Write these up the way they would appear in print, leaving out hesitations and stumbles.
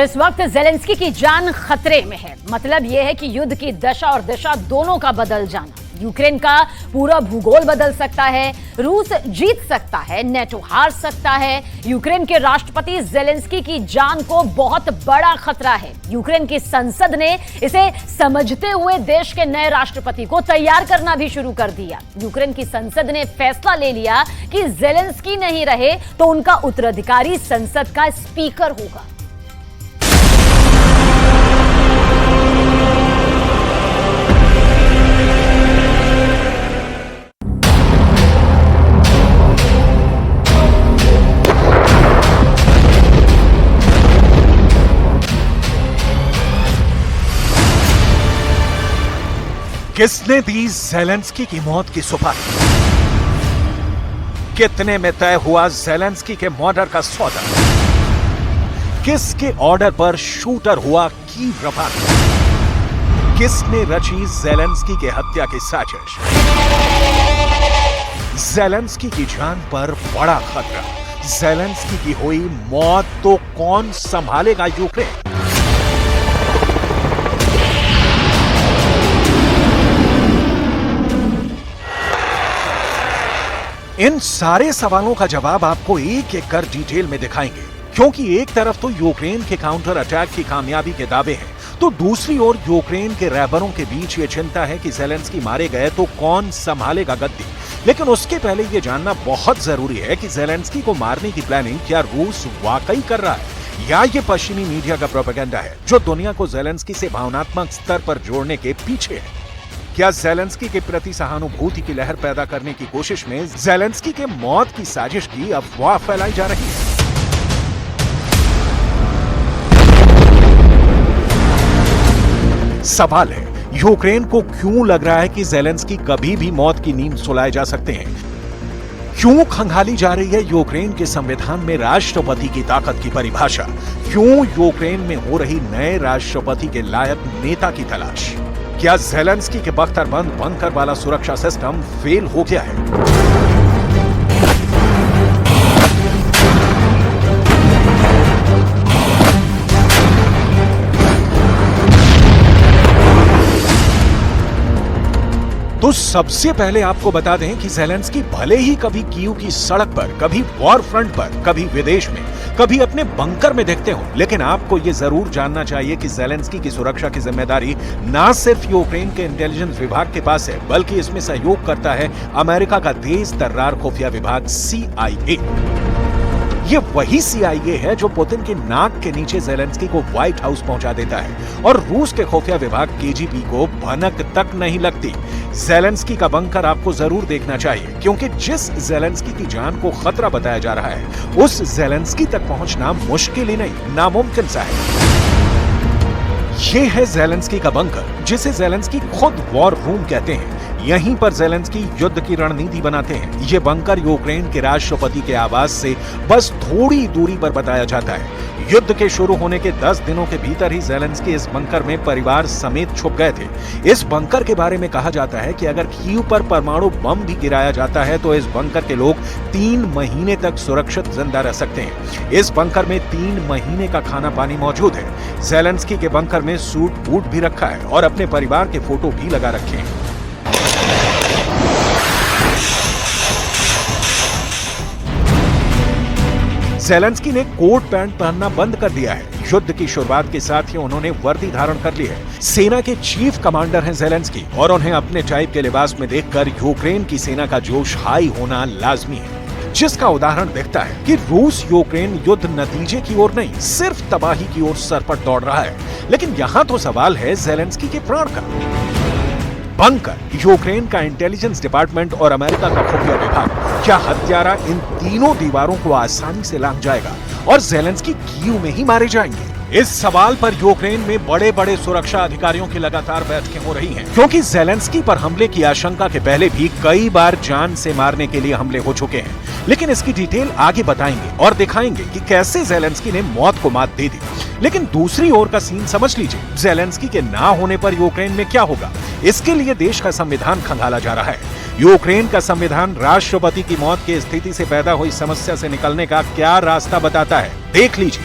इस वक्त जेलेंस्की की जान खतरे में है। मतलब यह है कि युद्ध की दशा और दिशा दोनों का बदल जाना। यूक्रेन का पूरा भूगोल बदल सकता है, रूस जीत सकता है, नेटो हार सकता है। यूक्रेन के राष्ट्रपति जेलेंस्की की जान को बहुत बड़ा खतरा है। यूक्रेन की संसद ने इसे समझते हुए देश के नए राष्ट्रपति को तैयार करना भी शुरू कर दिया। यूक्रेन की संसद ने फैसला ले लिया कि जेलेंस्की नहीं रहे तो उनका उत्तराधिकारी संसद का स्पीकर होगा। किसने दी जेलेंस्की की मौत की सुपारी? कितने में तय हुआ जेलेंस्की के मर्डर का सौदा? किसके ऑर्डर पर शूटर हुआ कीव रवाना? किसने रची जेलेंस्की के हत्या की साजिश? जेलेंस्की की जान पर बड़ा खतरा। जेलेंस्की की हुई मौत तो कौन संभालेगा यूक्रेन? इन सारे सवालों का जवाब आपको एक एक कर डिटेल में दिखाएंगे, क्योंकि एक तरफ तो यूक्रेन के काउंटर अटैक की कामयाबी के दावे हैं, तो दूसरी ओर यूक्रेन के रहबरों के बीच ये चिंता है कि जेलेंस्की मारे गए तो कौन संभालेगा गद्दी। लेकिन उसके पहले ये जानना बहुत जरूरी है कि जेलेंस्की को मारने की प्लानिंग क्या रूस वाकई कर रहा है या ये पश्चिमी मीडिया का प्रोपेगेंडा है जो दुनिया को जेलेंस्की से भावनात्मक स्तर पर जोड़ने के पीछे है। क्या जेलेंस्की के प्रति सहानुभूति की लहर पैदा करने की कोशिश में जेलेंस्की के मौत की साजिश की अफवाह फैलाई जा रही है? सवाल है, यूक्रेन को क्यों लग रहा है कि जेलेंस्की कभी भी मौत की नींद सुलाए जा सकते हैं? क्यों खंगाली जा रही है यूक्रेन के संविधान में राष्ट्रपति की ताकत की परिभाषा? क्यों यूक्रेन में हो रही नए राष्ट्रपति के लायक नेता की तलाश? क्या जेलेंस्की के बख्तरबंद बंकर वाला सुरक्षा सिस्टम फेल हो गया है? तो सबसे पहले आपको बता दें कि जेलेंस्की भले ही कभी कीव की सड़क पर, कभी वॉर फ्रंट पर, कभी विदेश में, कभी अपने बंकर में दिखते हो, लेकिन आपको यह जरूर जानना चाहिए कि जेलेंस्की की सुरक्षा की जिम्मेदारी ना सिर्फ यूक्रेन के इंटेलिजेंस विभाग के पास है, बल्कि इसमें सहयोग करता है अमेरिका का तेज तर्रार खुफिया विभाग CIA। ये वही CIA है जो पुतिन की नाक के नीचे जेलेंस्की को व्हाइट हाउस पहुंचा देता है और रूस के खुफिया विभाग KGB को भनक तक नहीं लगती। जेलेंस्की का बंकर आपको जरूर देखना चाहिए, क्योंकि जिस जेलेंस्की की जान को खतरा बताया जा रहा है उस जेलेंस्की तक पहुंचना मुश्किल ही नहीं, नामुमकिन सा है। ये है जेलेंस्की का बंकर, जिसे जेलेंस्की खुद वॉर रूम कहते हैं। यहीं पर जेलेंस्की युद्ध की रणनीति बनाते हैं। ये बंकर यूक्रेन के राष्ट्रपति के आवास से बस थोड़ी दूरी पर बताया जाता है। युद्ध के शुरू होने के 10 दिनों के भीतर ही जेलेंस्की इस बंकर में परिवार समेत छुप गए थे। इस बंकर के बारे में कहा जाता है कि अगर कीव पर परमाणु बम भी गिराया जाता है तो इस बंकर के लोग 3 महीने तक सुरक्षित जिंदा रह सकते हैं। इस बंकर में 3 महीने का खाना पानी मौजूद है। जेलेंस्की के बंकर में सूट बूट भी रखा है और अपने परिवार के फोटो भी लगा रखे हैं। जेलेंस्की ने कोट पैंट पहनना बंद कर दिया है। युद्ध की शुरुआत के साथ ही उन्होंने वर्दी धारण कर ली है। सेना के चीफ कमांडर हैं जेलेंस्की और उन्हें अपने टाइप के लिबास में देखकर यूक्रेन की सेना का जोश हाई होना लाजमी है, जिसका उदाहरण दिखता है कि रूस यूक्रेन युद्ध नतीजे की ओर नहीं, सिर्फ तबाही की ओर सरपट दौड़ रहा है। लेकिन यहाँ तो सवाल है जेलेंस्की के प्राण का। बंकर, यूक्रेन का इंटेलिजेंस डिपार्टमेंट और अमेरिका का खुफिया विभाग, क्या हत्यारा इन तीनों दीवारों को आसानी से लांघ जाएगा और जेलेंस्की कीव में ही मारे जाएंगे? इस सवाल पर यूक्रेन में बड़े बड़े सुरक्षा अधिकारियों की लगातार बैठकें हो रही हैं, क्योंकि जेलेंस्की पर हमले की आशंका के पहले भी कई बार जान से मारने के लिए हमले हो चुके हैं। लेकिन इसकी डिटेल आगे बताएंगे और दिखाएंगे कि कैसे जेलेंस्की ने मौत को मात दे दी। लेकिन दूसरी ओर का सीन समझ लीजिए, जेलेंस्की के ना होने पर यूक्रेन में क्या होगा? इसके लिए देश का संविधान खंगाला जा रहा है। यूक्रेन का संविधान राष्ट्रपति की मौत की स्थिति से पैदा हुई समस्या से निकलने का क्या रास्ता बताता है, देख लीजिए।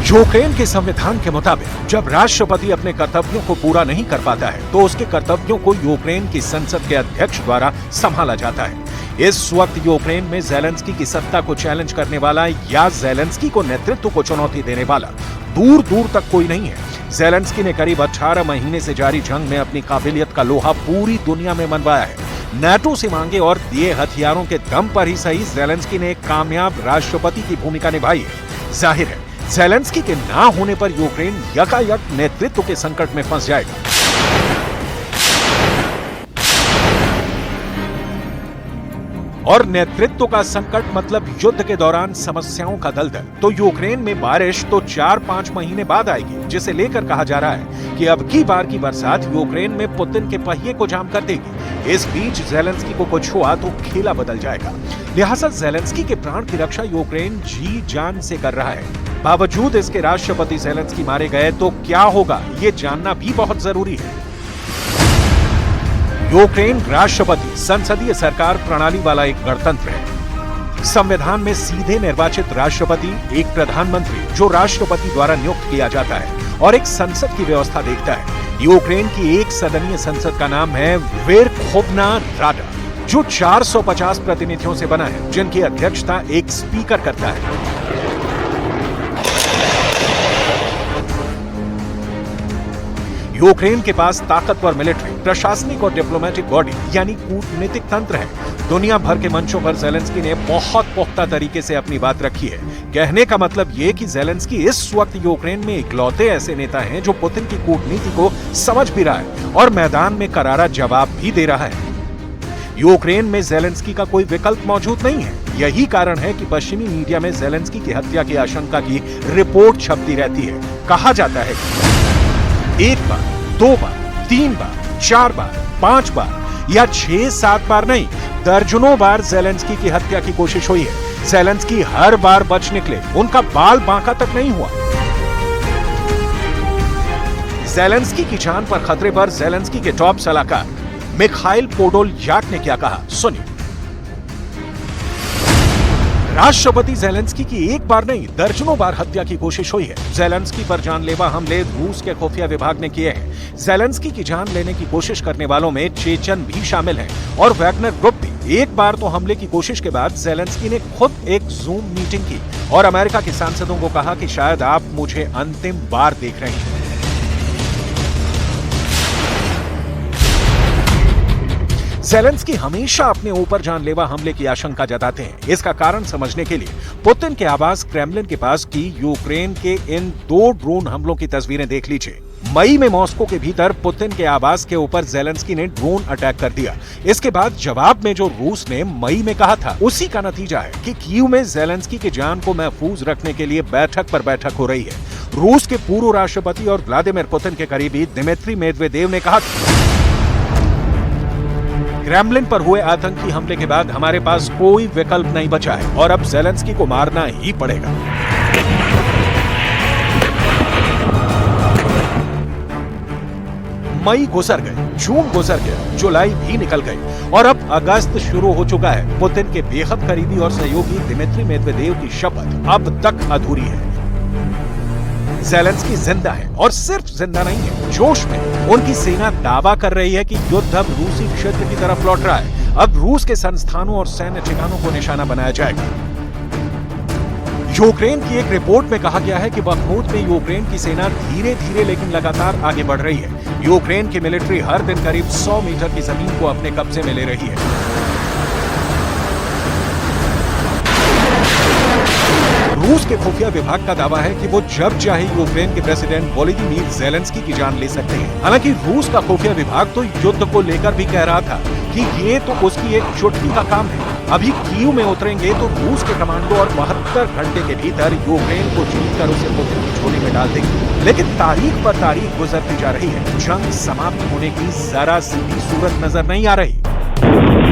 यूक्रेन के संविधान के मुताबिक जब राष्ट्रपति अपने कर्तव्यों को पूरा नहीं कर पाता है तो उसके कर्तव्यों को यूक्रेन की संसद के अध्यक्ष द्वारा संभाला जाता है। इस वक्त यूक्रेन में ज़ेलेंस्की की सत्ता को चैलेंज करने वाला या ज़ेलेंस्की को नेतृत्व को चुनौती देने वाला दूर दूर तक कोई नहीं है। ज़ेलेंस्की ने करीब 18 महीने से जारी जंग में अपनी काबिलियत का लोहा पूरी दुनिया में मनवाया है। नाटो से मांगे और दिए हथियारों के दम पर ही सही ज़ेलेंस्की ने एक कामयाब राष्ट्रपति की भूमिका निभाई है। जाहिर है ज़ेलेंस्की के ना होने पर यूक्रेन यकायक नेतृत्व के संकट में फंस जाएगा। और नेतृत्व का संकट मतलब युद्ध के दौरान समस्याओं का दलदल। तो यूक्रेन में बारिश तो 4-5 महीने बाद आएगी, जिसे लेकर कहा जा रहा है कि अब की बार की बरसात यूक्रेन में पुतिन के पहिए को जाम कर देगी। इस बीच ज़ेलेंस्की को कुछ हुआ तो खेला बदल जाएगा। लिहाजा ज़ेलेंस्की के प्राण की रक्षा यूक्रेन जी जान से कर रहा है। बावजूद इसके राष्ट्रपति ज़ेलेंस्की मारे गए तो क्या होगा, ये जानना भी बहुत जरूरी है। यूक्रेन राष्ट्रपति संसदीय सरकार प्रणाली वाला एक गणतंत्र है। संविधान में सीधे निर्वाचित राष्ट्रपति, एक प्रधानमंत्री जो राष्ट्रपति द्वारा नियुक्त किया जाता है और एक संसद की व्यवस्था देखता है। यूक्रेन की एक सदनीय संसद का नाम है वेरखोवना राडा, जो 450 प्रतिनिधियों से बना है, जिनकी अध्यक्षता एक स्पीकर करता है। यूक्रेन के पास ताकतवर मिलिट्री, प्रशासनिक और डिप्लोमेटिक बॉडी यानी कूटनीतिक तंत्र है। दुनिया भर के मंचों पर ज़ेलेंस्की ने बहुत पुख्ता तरीके से अपनी बात रखी है। कहने का मतलब ये कि ज़ेलेंस्की इस वक्त यूक्रेन में इकलौते ऐसे नेता हैं जो पुतिन की कूटनीति को समझ भी रहा है और मैदान में करारा जवाब भी दे रहा है। यूक्रेन में ज़ेलेंस्की का कोई विकल्प मौजूद नहीं है। यही कारण है कि पश्चिमी मीडिया में ज़ेलेंस्की की हत्या की आशंका की रिपोर्ट छपती रहती है। कहा जाता है एक बार, 2 बार, 3 बार, 4 बार, 5 बार या 6-7 बार नहीं, दर्जनों बार ज़ेलेंस्की की हत्या की कोशिश हुई है। ज़ेलेंस्की हर बार बच निकले, उनका बाल बांका तक नहीं हुआ। ज़ेलेंस्की की जान पर खतरे पर ज़ेलेंस्की के टॉप सलाहकार मिखाइल पोडोलयाक ने क्या कहा, सुनिए। राष्ट्रपति ज़ेलेंस्की की एक बार नहीं, दर्जनों बार हत्या की कोशिश हुई है। ज़ेलेंस्की पर जानलेवा हमले रूस के खुफिया विभाग ने किए हैं। ज़ेलेंस्की की जान लेने की कोशिश करने वालों में चेचन भी शामिल हैं और वैगनर ग्रुप भी। एक बार तो हमले की कोशिश के बाद ज़ेलेंस्की ने खुद एक जूम मीटिंग की और अमेरिका के सांसदों को कहा कि शायद आप मुझे अंतिम बार देख रहे हैं। ज़ेलेंस्की हमेशा अपने ऊपर जानलेवा हमले की आशंका जताते हैं। इसका कारण समझने के लिए पुतिन के आवास क्रेमलिन के पास की यूक्रेन के इन 2 ड्रोन हमलों की तस्वीरें देख लीजिए। मई में मॉस्को के भीतर पुतिन के आवास के ऊपर ज़ेलेंस्की ने ड्रोन अटैक कर दिया। इसके बाद जवाब में जो रूस ने मई में कहा था, उसी का नतीजा है कि कीव में ज़ेलेंस्की की जान को महफूज रखने के लिए बैठक पर बैठक हो रही है। रूस के पूर्व राष्ट्रपति और व्लादिमीर पुतिन के करीबी दिमित्री मेदवेदेव ने कहा क्रेमलिन पर हुए आतंकी हमले के बाद हमारे पास कोई विकल्प नहीं बचा है और अब ज़ेलेंस्की को मारना ही पड़ेगा। मई गुजर गए, जून गुजर गया, जुलाई भी निकल गई और अब अगस्त शुरू हो चुका है। पुतिन के बेहद करीबी और सहयोगी दिमित्री मेदवेदेव की शपथ अब तक अधूरी है। ज़ेलेंस्की जिंदा है और सिर्फ जिंदा नहीं है, जोश में। उनकी सेना दावा कर रही है कि युद्ध अब रूसी क्षेत्र की तरफ लौट रहा है। अब रूस के संस्थानों और सैन्य ठिकानों को निशाना बनाया जाएगा। यूक्रेन की एक रिपोर्ट में कहा गया है कि बखमूत में यूक्रेन की सेना धीरे धीरे लेकिन लगातार आगे बढ़ रही है। यूक्रेन की मिलिट्री हर दिन करीब 100 मीटर की जमीन को अपने कब्जे में ले रही है। रूस के खुफिया विभाग का दावा है कि वो जब चाहे यूक्रेन के प्रेसिडेंट वोलोदिमीर ज़ेलेंस्की की जान ले सकते हैं। हालांकि रूस का खुफिया विभाग तो युद्ध को लेकर भी कह रहा था कि ये तो उसकी एक चुटकी का काम है। अभी कीव में उतरेंगे तो रूस के कमांडो और 72 घंटे के भीतर यूक्रेन को जीतकर उसे पुतिन की झोली में डाल देंगे। लेकिन तारीख पर तारीख गुजरती जा रही है, जंग समाप्त होने की जरा सी भी सूरत नजर नहीं आ रही।